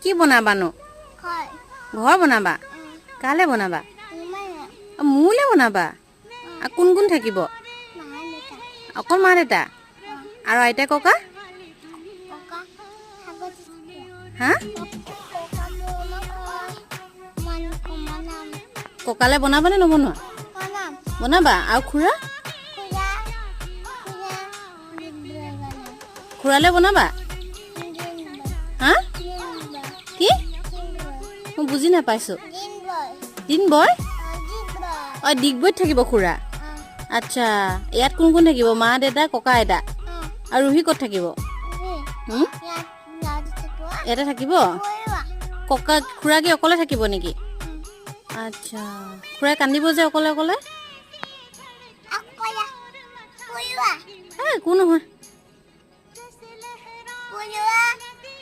কি বনাবানো ঘৰ বনাবা কালে বনাবা মোলে বনাবা কোন কোন থাকিব অকল মা দেউতা আৰু আইতা ককা হা ককালে বনাবা নে নবনোৱা বনাবা আৰু খুৰা খুৰালে বনাবা হা কি মই বুজি নাপাইছো দিন বয় ডিগবৈত থাকিব খুৰা আচ্ছা ইয়াত কোন কোন থাকিব মা দেউতা ককা আইতা আৰু ৰুহি ক'ত থাকিব ইয়াতে থাকিব ককা খুৰা কি অকলে থাকিব নেকি আচ্ছা খুৰাই কান্দিব যে অকলে অকলে একো নহয়